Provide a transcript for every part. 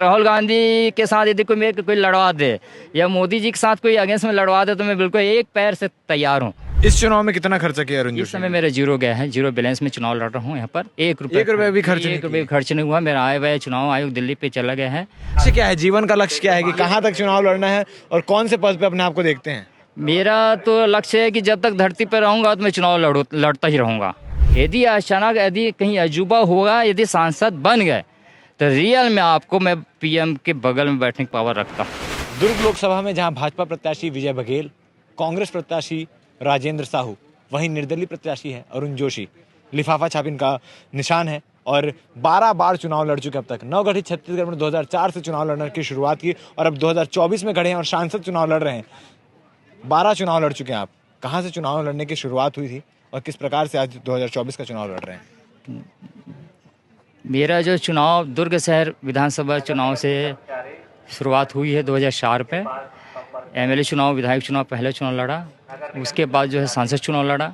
राहुल गांधी के साथ यदि कोई लड़वा दे या मोदी जी के साथ कोई अगेंस्ट में लड़वा दे तो मैं बिल्कुल एक पैर से तैयार हूँ। इस चुनाव में कितना खर्चा किया अरुण इस जोशी समय ने? मेरा जीरो गया है, जीरो बैलेंस में चुनाव लड़ रहा हूँ। यहाँ पर एक रुपये भी खर्च नहीं एक रुपये खर्च नहीं हुआ। मेरा आए हुए चुनाव आयोग दिल्ली पे चला गया है। लक्ष्य क्या है, जीवन का लक्ष्य क्या है कि कहाँ तक चुनाव लड़ना है और कौन से पद पे अपने आप को देखते हैं? मेरा तो लक्ष्य है कि जब तक धरती पर रहूंगा तो मैं चुनाव लड़ता ही रहूंगा। यदि अचानक यदि कहीं अजूबा होगा, यदि सांसद बन गए तो रियल में आपको मैं पीएम के बगल में बैठने की पावर रखता हूँ। दुर्ग लोकसभा में जहां भाजपा प्रत्याशी विजय बघेल, कांग्रेस प्रत्याशी राजेंद्र साहू, वहीं निर्दलीय प्रत्याशी है अरुण जोशी। लिफाफा छाप इनका निशान है और 12 बार चुनाव लड़ चुके अब तक। नवगठित छत्तीसगढ़ में 2004 से चुनाव लड़ने की शुरुआत की और अब 2024 में खड़े हैं और सांसद चुनाव लड़ रहे हैं। 12 चुनाव लड़ चुके हैं आप। कहाँ से चुनाव लड़ने की शुरुआत हुई थी और किस प्रकार से आज 2024 का चुनाव लड़ रहे हैं? मेरा जो चुनाव दुर्ग शहर विधानसभा चुनाव से शुरुआत हुई है 2004 पे। एमएलए चुनाव, विधायक चुनाव पहले चुनाव लड़ा, उसके बाद जो है सांसद चुनाव लड़ा।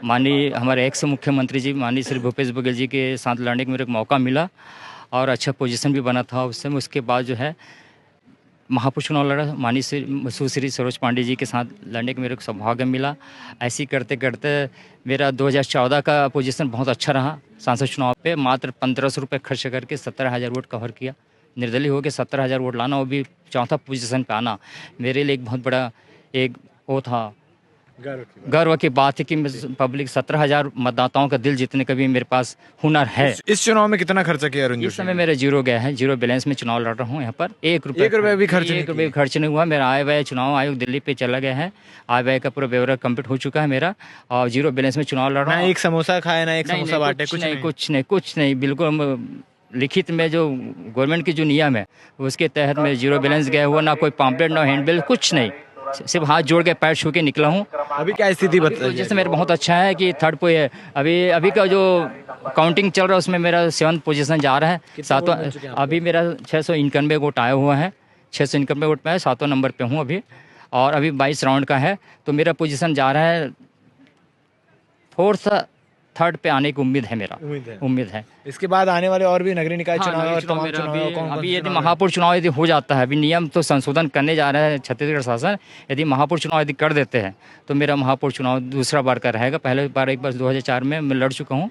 माननीय हमारे एक्स मुख्यमंत्री जी माननीय श्री भूपेश बघेल जी के साथ लड़ने का मेरे को मौका मिला और अच्छा पोजीशन भी बना था उससे। उसके बाद जो है महापौर चुनाव लड़ा, माननीय सुश्री सरोज पांडे जी के साथ लड़ने का मेरे को सौभाग्य मिला। ऐसे ही करते करते मेरा 2014 का पोजीशन बहुत अच्छा रहा। सांसद चुनाव पे मात्र 1500 रुपये खर्च करके 17,000 वोट कवर किया। निर्दलीय होकर 17,000 वोट लाना, वो भी चौथा पोजीशन पे आना मेरे लिए एक बहुत बड़ा एक वो था, गर्व की बात है कि पब्लिक 17,000 मतदाताओं का दिल जीतने का भी मेरे पास हुनर है। इस चुनाव में कितना खर्चा किया अरुण जोशी? इस समय मेरा जीरो गया है, जीरो बैलेंस में चुनाव लड़ रहा हूँ। यहाँ पर एक रुपये भी खर्च नहीं हुआ। मेरा आए हुए चुनाव आयोग दिल्ली पे चला गया है। आय व्यय का पूरा ब्यौरा कंप्लीट हो चुका है मेरा और जीरो बैलेंस में चुनाव लड़ रहा हूँ। एक समोसा खाया ना एक समोसा बांटे, कुछ नहीं बिल्कुल लिखित में जो गवर्नमेंट की जो नियम है उसके तहत मैं जीरो बैलेंस गया हुआ, ना कोई पॉम्पलेट ना हैंडबिल, कुछ नहीं, सिर्फ हाथ जोड़ के पैर छू के निकला हूँ। अभी क्या स्थिति बताइए? जैसे मेरा बहुत अच्छा है कि थर्ड पे है। अभी का जो काउंटिंग चल रहा है उसमें मेरा 7th पोजीशन जा रहा है। सातवां अभी मेरा 691 वोट आया हुआ है। 691 वोट पे है, 7वां नंबर पे हूँ अभी और अभी 22 राउंड का है तो मेरा पोजीशन जा रहा है 4th 3rd पे आने की उम्मीद है। मेरा उम्मीद है। इसके बाद आने वाले और भी नगरीय निकाय चुनाव और तमाम चुनाव अभी यदि महापौर चुनाव यदि हो जाता है, अभी नियम तो संशोधन करने जा रहा है छत्तीसगढ़ शासन। यदि महापौर चुनाव यदि कर देते हैं तो मेरा महापौर चुनाव दूसरा बार का रहेगा। पहले बार एक बार 2004 में मैं लड़ चुका हूँ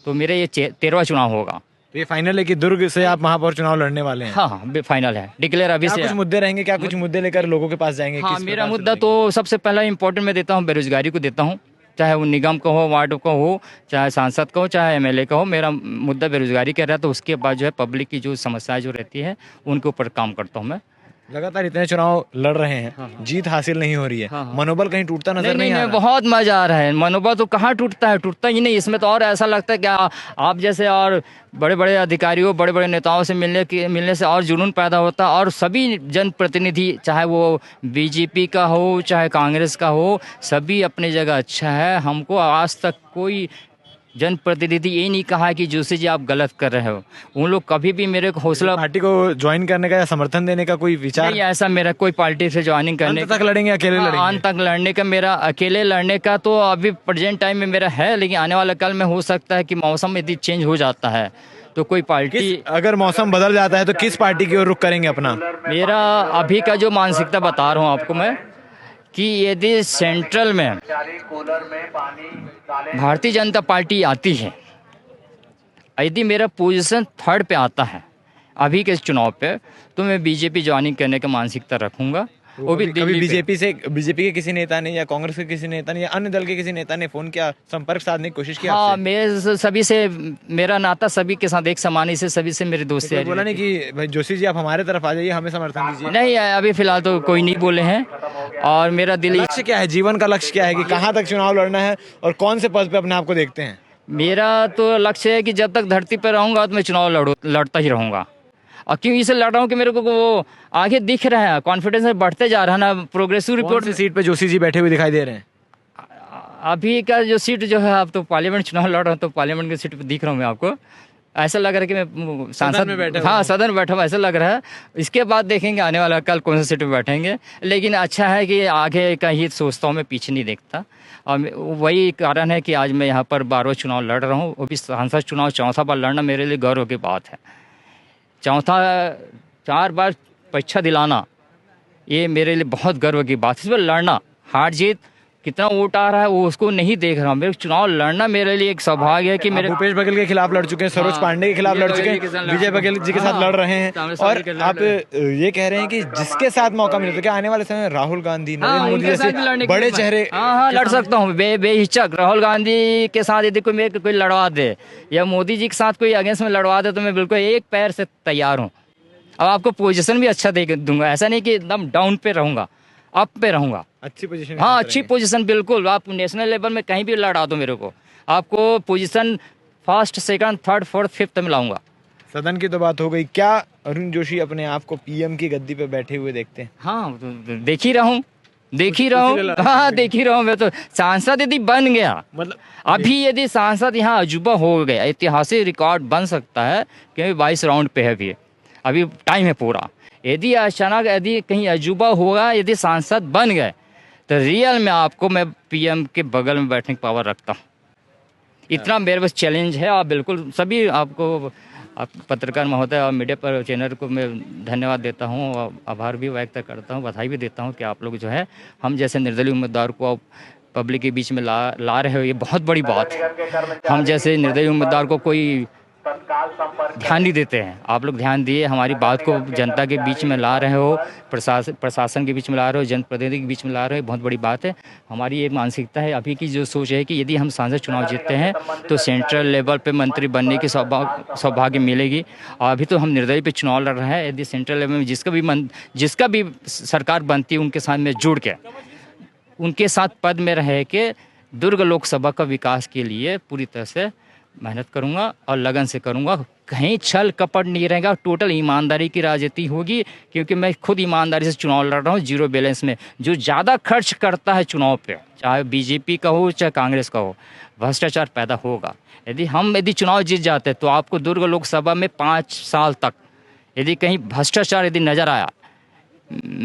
तो मेरा ये 13वां चुनाव होगा। ये फाइनल है कि दुर्ग से आप महापौर चुनाव लड़ने वाले हैं? हाँ फाइनल है, डिक्लेयर अभी से। कुछ मुद्दे रहेंगे क्या? कुछ मुद्दे लेकर लोगों के पास जाएंगे? हाँ, मेरा मुद्दा तो सबसे पहला इम्पोर्टेंट मैं देता हूँ, बेरोजगारी को देता हूँ। चाहे वो निगम का हो, वार्ड का हो, चाहे सांसद का हो, चाहे एमएलए का हो, मेरा मुद्दा बेरोजगारी का रहा। तो उसके बाद जो है पब्लिक की जो समस्याएं जो रहती है उनके ऊपर काम करता हूँ मैं। लगातार इतने चुनाव लड़ रहे हैं, जीत हासिल नहीं हो रही है, मनोबल कहीं टूटता नजर नहीं आ रहा? बहुत मजा आ रहा है। मनोबल तो कहाँ टूटता है, टूटता ही नहीं। इसमें तो और ऐसा लगता है कि आप जैसे और बड़े बड़े अधिकारियों, बड़े बड़े नेताओं से मिलने से और जुनून पैदा होता है। और सभी जनप्रतिनिधि, चाहे वो बीजेपी का हो चाहे कांग्रेस का हो, सभी अपनी जगह अच्छा है। हमको आज तक कोई जनप्रतिनिधि ये नहीं कहा कि जोशी जी आप गलत कर रहे हो। उन लोग कभी भी मेरे को हौसला, पार्टी को ज्वाइन करने का या समर्थन देने का कोई विचार नहीं, ऐसा मेरा कोई पार्टी से ज्वाइनिंग करने अंत तक लड़ेंगे, अकेले लड़ेंगे? अंत तक लड़ने का मेरा, अकेले लड़ने का तो अभी प्रेजेंट टाइम में मेरा है, लेकिन आने वाले कल में हो सकता है कि मौसम यदि चेंज हो जाता है तो कोई पार्टी, अगर मौसम बदल जाता है तो किस पार्टी की ओर रुख करेंगे अपना? मेरा अभी का जो मानसिकता बता रहा हूँ आपको मैं कि यदि सेंट्रल में भारतीय जनता पार्टी आती है, यदि मेरा पोजीशन 3rd पे आता है अभी के चुनाव पे, तो मैं बीजेपी ज्वाइनिंग करने का मानसिकता रखूंगा। वो भी कभी बीजेपी के किसी नेता ने या कांग्रेस के किसी नेता ने या अन्य दल के किसी नेता ने फोन किया, संपर्क साधने की कोशिश की? हाँ, मेरे सभी से मेरा नाता सभी के साथ एक समान से, सभी से मेरी दोस्ती है। बोला नहीं कि भाई जोशी जी आप हमारे तरफ आ जाइए, हमें समर्थन दीजिए? नहीं, अभी फिलहाल तो कोई नहीं बोले हैं। और मेरा दिल, लक्ष्य क्या है, जीवन का लक्ष्य क्या है कि कहाँ तक चुनाव लड़ना है और कौन से पद पे अपने आप को देखते हैं? मेरा तो लक्ष्य है कि जब तक धरती पर रहूंगा तो मैं चुनाव लड़ता ही रहूंगा। और क्यों इसे लड़ रहा हूँ कि मेरे को वो आगे दिख रहा है, कॉन्फिडेंस में बढ़ते जा रहा है ना। प्रोग्रेसिव रिपोर्ट से सीट पे जोशी जी बैठे हुए दिखाई दे रहे हैं? अभी का जो सीट जो है, आप तो पार्लियामेंट चुनाव लड़ रहा हूँ तो पार्लियामेंट की सीट पे दिख रहा हूँ मैं आपको। ऐसा लग रहा है कि मैं सांसद में बैठा, हाँ सदन में बैठा हूँ, ऐसा लग रहा है। इसके बाद देखेंगे आने वाला कल कौन सी सीट पे बैठेंगे। लेकिन अच्छा है कि आगे का ही सोचता हूँ, मैं पीछे नहीं देखता। और वही कारण है कि आज मैं यहाँ पर 12वां चुनाव लड़ रहा हूँ। वो भी सांसद चुनाव 4था बार लड़ना मेरे लिए गौरव की बात है। 4था 4 बार परीक्षा दिलाना, ये मेरे लिए बहुत गर्व की बात है। इस पर लड़ना, हार जीत कितना वोट आ रहा है वो उसको नहीं देख रहा हूँ, मेरे चुनाव लड़ना मेरे लिए एक सौभाग्य है कि मेरे भूपेश बघेल के खिलाफ लड़ चुके हैं, सरोज हाँ, पांडे के खिलाफ लड़ चुके हैं, विजय बघेल जी के साथ लड़ रहे हैं, और आप ये कह रहे हैं कि जिसके साथ मौका मिले तो क्या आने वाले समय में राहुल गांधी, नरेंद्र मोदी जैसे बड़े चेहरे, हाँ लड़ सकता हूँ बेहिचक। राहुल गांधी के साथ यदि कोई लड़वा दे या मोदी जी के साथ कोई अगेंस्ट में लड़वा दे तो मैं बिल्कुल एक पैर से तैयार हूँ। अब आपको पोजीशन भी अच्छा दे दूंगा, ऐसा नहीं कि एकदम डाउन पे रहूंगा, अप पे रहूंगा। अच्छी पोजीशन, हाँ अच्छी पोजीशन, बिल्कुल। आप नेशनल लेवल में कहीं भी लड़ा दो मेरे को, आपको position first, second, third, fourth, fifth में लाऊंगा। सदन की तो बात हो गई, क्या अरुण जोशी अपने आप को पीएम की गद्दी पे बैठे हुए देखते हैं? हाँ देख ही रहा हूँ, हाँ देख ही रहा हूँ। मैं तो सांसद यदि बन गया, मतलब अभी यदि सांसद यहाँ अजूबा हो गया, ऐतिहासिक रिकॉर्ड बन सकता है क्योंकि 22 राउंड पे है अभी टाइम है पूरा। यदि अचानक यदि कहीं अजूबा होगा, यदि सांसद बन गए तो रियल में आपको मैं पीएम के बगल में बैठने की पावर रखता हूँ। इतना मेरे पास चैलेंज है। आप बिल्कुल सभी आपको, आप पत्रकार महोदय और मीडिया पर चैनल को मैं धन्यवाद देता हूँ और आभार भी व्यक्त करता हूँ, बधाई भी देता हूँ कि आप लोग जो है हम जैसे निर्दलीय उम्मीदवार को पब्लिक के बीच में ला रहे हो, ये बहुत बड़ी बात है। हम जैसे निर्दलीय उम्मीदवार को कोई ध्यान नहीं देते हैं, आप लोग ध्यान दिए, हमारी बात को जनता के बीच में ला रहे हो, प्रशासन के बीच में ला रहे हो, जनप्रतिनिधि के बीच में ला रहे हो, बहुत बड़ी बात है। हमारी एक मानसिकता है, अभी की जो सोच है कि यदि हम सांसद चुनाव जीतते हैं तो सेंट्रल लेवल पे मंत्री बनने की सौभाग्य मिलेगी। और अभी तो हम निर्दलीय पे चुनाव लड़ रहे हैं, यदि सेंट्रल लेवल में जिसका भी सरकार बनती है उनके साथ में जुड़ के, उनके साथ पद में रह के दुर्ग लोकसभा का विकास के लिए पूरी तरह से मेहनत करूंगा और लगन से करूंगा। कहीं छल कपट नहीं रहेगा, टोटल ईमानदारी की राजनीति होगी, क्योंकि मैं खुद ईमानदारी से चुनाव लड़ रहा हूँ, जीरो बैलेंस में। जो ज़्यादा खर्च करता है चुनाव पे, चाहे बीजेपी का हो चाहे कांग्रेस का हो, भ्रष्टाचार पैदा होगा। यदि चुनाव जीत जाते तो आपको दुर्ग लोकसभा में 5 साल तक यदि कहीं भ्रष्टाचार यदि नज़र आया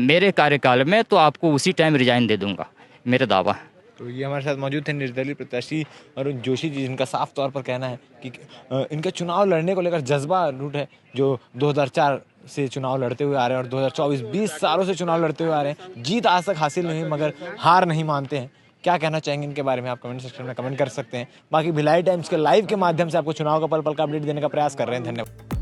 मेरे कार्यकाल में तो आपको उसी टाइम रिजाइन दे दूंगा, मेरा दावा है। तो ये हमारे साथ मौजूद थे निर्दलीय प्रत्याशी अरुण जोशी जी, जिनका साफ तौर पर कहना है कि इनका चुनाव लड़ने को लेकर जज्बा रूट है, जो 2004 से चुनाव लड़ते हुए आ रहे हैं और 2024 20 सालों से चुनाव लड़ते हुए आ रहे हैं। जीत आज तक हासिल नहीं मगर हार नहीं मानते हैं। क्या कहना चाहेंगे इनके बारे में आप कमेंट सेक्शन में कमेंट कर सकते हैं। बाकी भिलाई टाइम्स के लाइव के माध्यम से आपको चुनाव का पल पल का अपडेट देने का प्रयास कर रहे हैं। धन्यवाद।